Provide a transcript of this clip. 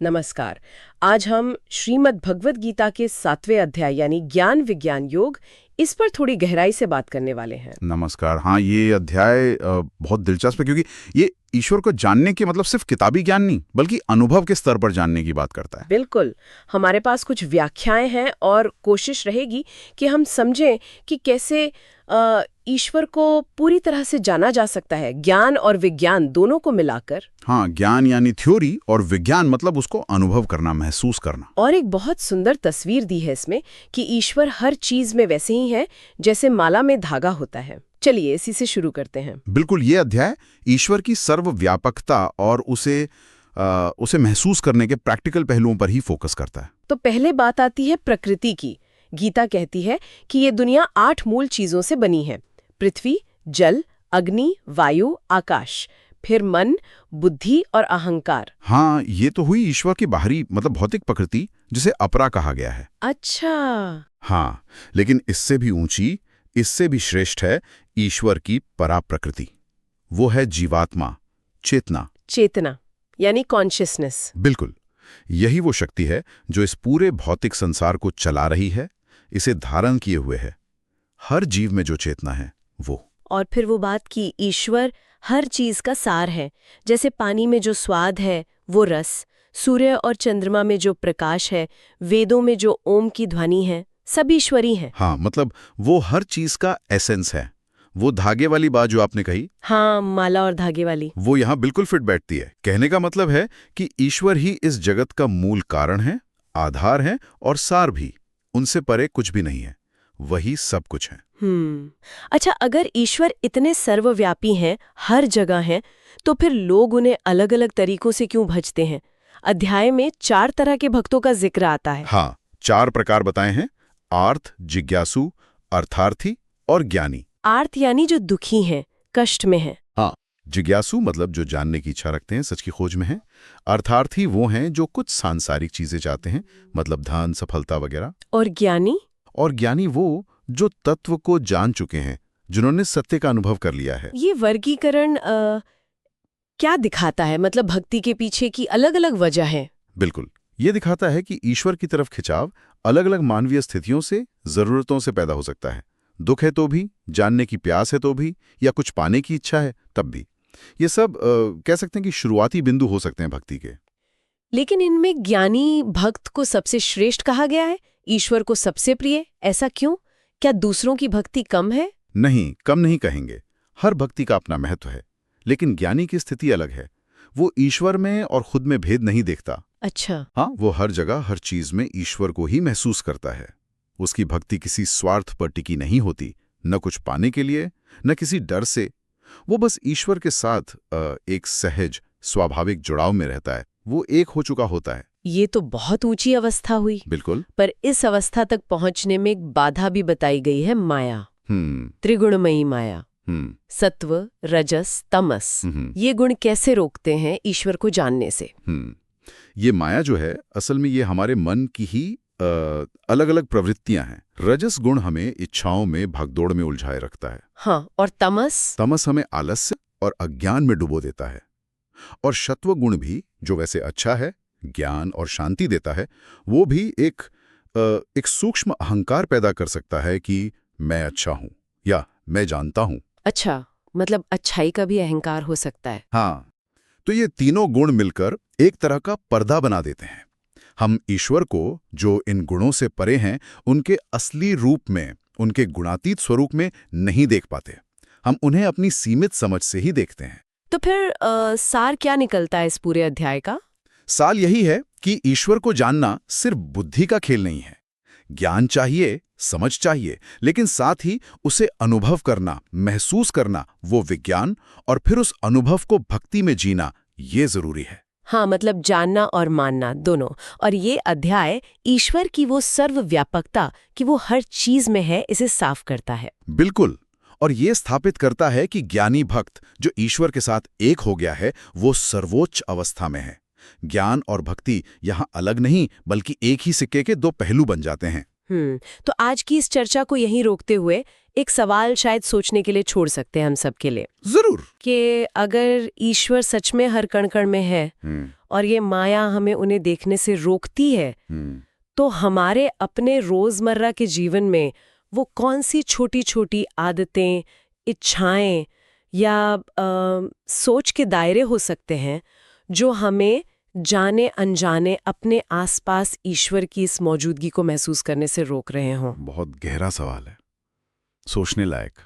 नमस्कार। आज हम श्रीमद् भगवत गीता के 7वें अध्याय यानी ज्ञान विज्ञान योग इस पर थोड़ी गहराई से बात करने वाले हैं। नमस्कार। हाँ, ये अध्याय बहुत दिलचस्प है क्योंकि ये ईश्वर को जानने के मतलब सिर्फ किताबी ज्ञान नहीं बल्कि अनुभव के स्तर पर जानने की बात करता है। बिल्कुल। हमारे पास कुछ व्याख्याएं हैं और कोशिश रहेगी कि हम समझें कि कैसे ईश्वर को पूरी तरह से जाना जा सकता है, ज्ञान और विज्ञान दोनों को मिलाकर। हाँ, ज्ञान यानी थ्योरी और विज्ञान मतलब उसको अनुभव करना, महसूस करना। और एक बहुत सुंदर तस्वीर दी है इसमें कि ईश्वर हर चीज में वैसे ही है जैसे माला में धागा होता है। चलिए इसी से शुरू करते हैं। बिल्कुल, ये अध्याय ईश्वर की सर्वव्यापकता और उसे महसूस करने के प्रैक्टिकल पहलुओं पर ही फोकस करता है। तो पहले बात आती है प्रकृति की। गीता कहती है कि ये दुनिया 8 मूल चीजों से बनी है: पृथ्वी, जल, अग्नि, वायु, आकाश, फिर मन, बुद्धि और अहंकार। हाँ, ये तो हुई ईश्वर की बाहरी मतलब भौतिक प्रकृति, जिसे अपरा कहा गया है। अच्छा। हाँ, लेकिन इससे भी ऊंची, इससे भी श्रेष्ठ है ईश्वर की परा प्रकृति। वो है जीवात्मा, चेतना। चेतना यानी कॉन्शियसनेस। बिल्कुल, यही वो शक्ति है जो इस पूरे भौतिक संसार को चला रही है, इसे धारण किए हुए है। हर जीव में जो चेतना है वो। और फिर वो बात कि ईश्वर हर चीज का सार है। जैसे पानी में जो स्वाद है वो रस, सूर्य और चंद्रमा में जो प्रकाश है, वेदों में जो ओम की ध्वनि है, सब ईश्वरी है। हाँ, मतलब वो हर चीज का एसेंस है। वो धागे वाली बात जो आपने कही, हाँ, माला और धागे वाली, वो यहाँ बिल्कुल फिट बैठती है। कहने का मतलब है कि ईश्वर ही इस जगत का मूल कारण है, आधार है और सार भी। उनसे परे कुछ भी नहीं है, वही सब कुछ है। अच्छा, अगर ईश्वर इतने सर्वव्यापी हैं, हर जगह हैं, तो फिर लोग उन्हें अलग अलग तरीकों से क्यों भजते हैं? अध्याय में 4 तरह के भक्तों का जिक्र आता है। हाँ, 4 प्रकार बताए हैं: आर्त, जिज्ञासु, अर्थार्थी और ज्ञानी। आर्त यानी जो दुखी हैं, कष्ट में हैं। हाँ, जिज्ञासु मतलब जो जानने की इच्छा रखते हैं, सच की खोज में हैं। अर्थार्थी वो हैं जो कुछ सांसारिक चीजें चाहते हैं, मतलब धन, सफलता वगैरह। और ज्ञानी? और ज्ञानी वो जो तत्व को जान चुके हैं, जिन्होंने सत्य का अनुभव कर लिया है। ये वर्गीकरण क्या दिखाता है? मतलब भक्ति के पीछे की अलग अलग वजह है। बिल्कुल, ये दिखाता है कि ईश्वर की तरफ खिंचाव अलग अलग मानवीय स्थितियों से, जरूरतों से पैदा हो सकता है। दुख है तो भी, जानने की प्यास है तो भी, या कुछ पाने की इच्छा है तब भी। ये सब कह सकते हैं कि शुरुआती बिंदु हो सकते हैं भक्ति के। लेकिन इनमें ज्ञानी भक्त को सबसे श्रेष्ठ कहा गया है, ईश्वर को सबसे प्रिय। ऐसा क्यों? क्या दूसरों की भक्ति कम है? नहीं, कम नहीं कहेंगे। हर भक्ति का अपना महत्व है, लेकिन ज्ञानी की स्थिति अलग है। वो ईश्वर में और खुद में भेद नहीं देखता। अच्छा। हाँ, वो हर जगह हर चीज में ईश्वर को ही महसूस करता है। उसकी भक्ति किसी स्वार्थ पर टिकी नहीं होती, न कुछ पाने के लिए, न किसी डर से। वो बस ईश्वर के साथ एक सहज, स्वाभाविक जुड़ाव में रहता है। वो एक हो चुका होता है। ये तो बहुत ऊंची अवस्था हुई। बिल्कुल। पर इस अवस्था तक पहुंचने में एक बाधा भी बताई गई है, माया। त्रिगुणमयी माया। सत्व, रजस, तमस। ये गुण कैसे रोकते हैं ईश्वर को जानने से? ये माया जो है, असल में ये हमारे मन की ही अलग अलग प्रवृत्तियां हैं। रजस गुण हमें इच्छाओं में, भागदौड़ में उलझाए रखता है। हाँ, और तमस? तमस हमें आलस्य और अज्ञान में डुबो देता है। और सत्व गुण भी, जो वैसे अच्छा है, ज्ञान और शांति देता है, वो भी एक सूक्ष्म अहंकार पैदा कर सकता है कि मैं अच्छा हूं या मैं जानता हूं। अच्छा, मतलब अच्छाई का भी अहंकार हो सकता है। हाँ, तो ये तीनों गुण मिलकर एक तरह का पर्दा बना देते हैं। हम ईश्वर को, जो इन गुणों से परे हैं, उनके असली रूप में, उनके गुणातीत स्वरूप में नहीं देख पाते। हम उन्हें अपनी सीमित समझ से ही देखते हैं। तो फिर सार क्या निकलता है इस पूरे अध्याय का? साल यही है कि ईश्वर को जानना सिर्फ बुद्धि का खेल नहीं है। ज्ञान चाहिए, समझ चाहिए, लेकिन साथ ही उसे अनुभव करना, महसूस करना, वो विज्ञान, और फिर उस अनुभव को भक्ति में जीना, ये जरूरी है। हाँ, मतलब जानना और मानना दोनों। और ये अध्याय ईश्वर की वो सर्वव्यापकता कि वो हर चीज में है, इसे साफ करता है। बिल्कुल, और ये स्थापित करता है कि ज्ञानी भक्त जो ईश्वर के साथ एक हो गया है, वो सर्वोच्च अवस्था में है। ज्ञान और भक्ति यहाँ अलग नहीं, बल्कि एक ही सिक्के के 2 पहलू बन जाते हैं। तो आज की इस चर्चा को यहीं रोकते हुए एक सवाल शायद सोचने के लिए छोड़ सकते हैं हम सब के लिए। जरूर। कि अगर ईश्वर सच में हर कण कण में है और ये माया हमें उन्हें देखने से रोकती है, तो हमारे अपने रोजमर्रा के जीवन में वो कौन सी छोटी छोटी आदतें, इच्छाएं या सोच के दायरे हो सकते हैं जो हमें जाने अनजाने अपने आसपास ईश्वर की इस मौजूदगी को महसूस करने से रोक रहे हों? बहुत गहरा सवाल है, सोचने लायक।